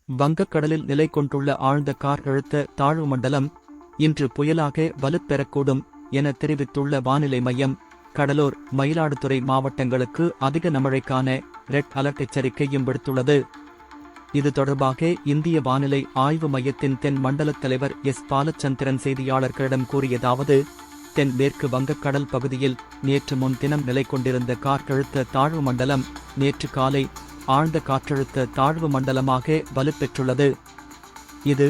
வங்கக்கடலில் நிலை கொண்டுள்ள ஆழ்ந்த காற்றழுத்த தாழ்வு மண்டலம் இன்று புயலாக வலுப்பெறக்கூடும் என தெரிவித்துள்ள வானிலை மையம். கடலூர், மயிலாடுதுறை மாவட்டங்களுக்கு அதிக கனமழைக்கான ரெட் அலர்ட் எச்சரிக்கையும் விடுத்துள்ளது. இது தொடர்பாக இந்திய வானிலை ஆய்வு மையத்தின் தென் மண்டல தலைவர் எஸ். பாலச்சந்திரன் செய்தியாளர்களிடம் கூறியதாவது: தென் மேற்கு வங்கக்கடல் பகுதியில் நேற்று முன்தினம் நிலை கொண்டிருந்த காற்றழுத்த தாழ்வு மண்டலம் நேற்று காலை ஆழ்ந்த காற்றழுத்த தாழ்வு மண்டலமாக வலுப்பெற்றுள்ளது. இது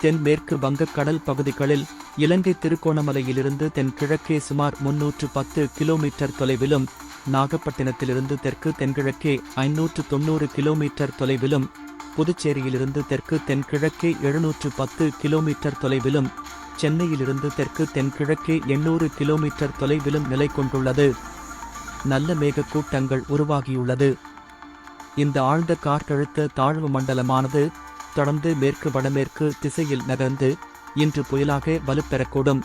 தென் மேற்கு வங்கக்கடல் பகுதிகளில் இலங்கை திருகோணமலையிலிருந்து தென்கிழக்கே சுமார் 310 கிலோமீட்டர் தொலைவிலும், நாகப்பட்டினத்திலிருந்து தெற்கு தென்கிழக்கே 590 கிலோமீட்டர் தொலைவிலும், புதுச்சேரியிலிருந்து தெற்கு தென்கிழக்கே 710 கிலோமீட்டர் தொலைவிலும், சென்னையிலிருந்து தெற்கு தென்கிழக்கே 800 கிலோமீட்டர் தொலைவிலும் நிலை கொண்டுள்ளது. நல்ல மேகக்கூட்டங்கள் உருவாகியுள்ளது. இந்த ஆழ்ந்த காற்றழுத்த தாழ்வு மண்டலமானது தொடர்ந்து மேற்கு வடமேற்கு திசையில் நகர்ந்து இன்று புயலாக வலுப்பெறக்கூடும்.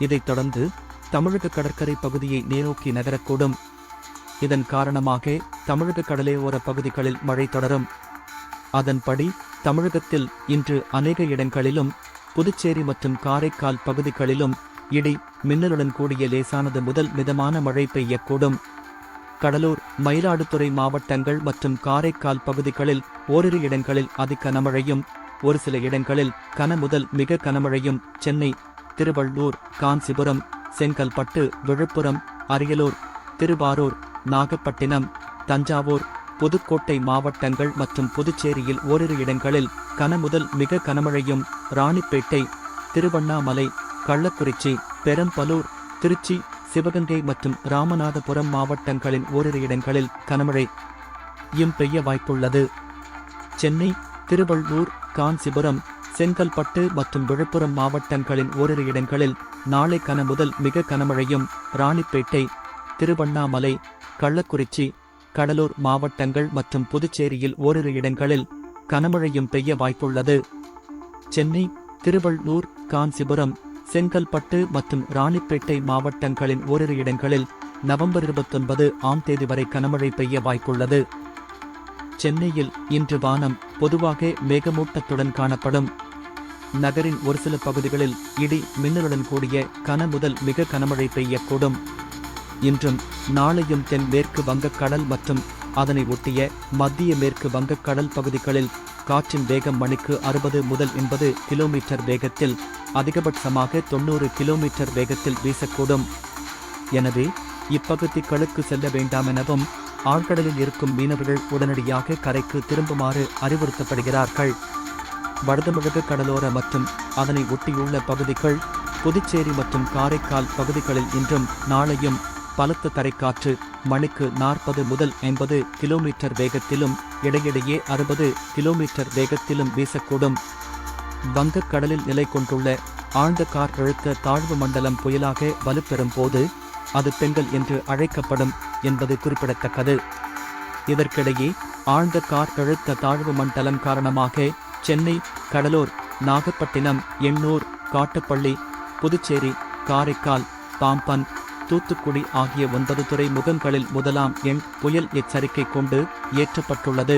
இதைத் தொடர்ந்து தமிழக கடற்கரை பகுதியை நோக்கி நகரக்கூடும். இதன் காரணமாக தமிழக கடலோர பகுதிகளில் மழை தொடரும். அதன்படி தமிழகத்தில் இன்று அநேக இடங்களிலும், புதுச்சேரி மற்றும் காரைக்கால் பகுதிகளிலும் இடி மின்னலுடன் கூடிய லேசானது முதல் மிதமான மழை பெய்யக்கூடும். கடலூர், மயிலாடுதுறை மாவட்டங்கள் மற்றும் காரைக்கால் பகுதிகளில் ஓரிரு இடங்களில் அதிகனமழையும், ஒரு சில இடங்களில் கன முதல் மிக கனமழையும், சென்னை, திருவள்ளூர், காஞ்சிபுரம், செங்கல்பட்டு, விழுப்புரம், அரியலூர், திருவாரூர், நாகப்பட்டினம், தஞ்சாவூர், புதுக்கோட்டை மாவட்டங்கள் மற்றும் புதுச்சேரியில் ஓரிரு இடங்களில் கன முதல் மிக கனமழையும், ராணிப்பேட்டை, திருவண்ணாமலை, கள்ளக்குறிச்சி, பெரம்பலூர், திருச்சி, சிவகங்கை மற்றும் ராமநாதபுரம் மாவட்டங்களின் ஓரிரு இடங்களில் கனமழையும் பெய்ய வாய்ப்புள்ளது. சென்னை, திருவள்ளூர், காஞ்சிபுரம், செங்கல்பட்டு மற்றும் விழுப்புரம் மாவட்டங்களின் ஓரிரு இடங்களில் நாளை கன முதல் மிக கனமழையும், ராணிப்பேட்டை, திருவண்ணாமலை, கள்ளக்குறிச்சி, கடலூர் மாவட்டங்கள் மற்றும் புதுச்சேரியில் ஓரிரு இடங்களில் கனமழையும் பெய்ய வாய்ப்புள்ளது. சென்னை, திருவள்ளூர், காஞ்சிபுரம், செங்கல்பட்டு மற்றும் ராணிப்பேட்டை மாவட்டங்களின் ஓரிரு இடங்களில் நவம்பர் 29ஆம் தேதி வரை கனமழை பெய்ய வாய்ப்புள்ளது. சென்னையில் இன்று வானம் பொதுவாக மேகமூட்டத்துடன் காணப்படும். நகரின் ஒரு சில பகுதிகளில் இடி மின்னலுடன் கூடிய கன முதல் மிக கனமழை பெய்யக்கூடும். இன்றும் நாளையும் தென் மேற்கு வங்கக்கடல் மற்றும் அதனை ஒட்டிய மத்திய மேற்கு வங்கக்கடல் பகுதிகளில் காற்றின் வேகம் மணிக்கு 60 முதல் 80 கிலோமீட்டர் வேகத்தில், அதிகபட்சமாக 90 கிலோமீட்டர் வேகத்தில் வீசக்கூடும். எனவே இப்பகுதிகளுக்கு செல்ல வேண்டாமெனவும் ஆழ்கடலில் இருக்கும் மீனவர்கள் உடனடியாக கரைக்கு திரும்புமாறு அறிவுறுத்தப்படுகிறார்கள். வடதமிழக கடலோர மற்றும் அதனை ஒட்டியுள்ள பகுதிகள், புதுச்சேரி மற்றும் காரைக்கால் பகுதிகளில் இன்றும் நாளையும் பலத்த தரைக்காற்று மணிக்கு 40 முதல் 50 கிலோமீட்டர் வேகத்திலும், இடையிடையே 60 கிலோமீட்டர் வேகத்திலும் வீசக்கூடும். வங்கக்கடலில் நிலை கொண்டுள்ள ஆழ்ந்த காற்றழுத்த தாழ்வு மண்டலம் புயலாக வலுப்பெறும் போது அது பெங்கல் என்று அழைக்கப்படும் என்பது குறிப்பிடத்தக்கது. இதற்கிடையே ஆழ்ந்த காற்றழுத்த தாழ்வு மண்டலம் காரணமாக சென்னை, கடலூர், நாகப்பட்டினம், எண்ணூர், காட்டுப்பள்ளி, புதுச்சேரி, காரைக்கால், பாம்பன், தூத்துக்குடி ஆகிய 9 துறைமுகங்களில் முதலாம் எண் புயல் எச்சரிக்கை கொண்டு ஏற்றப்பட்டுள்ளது.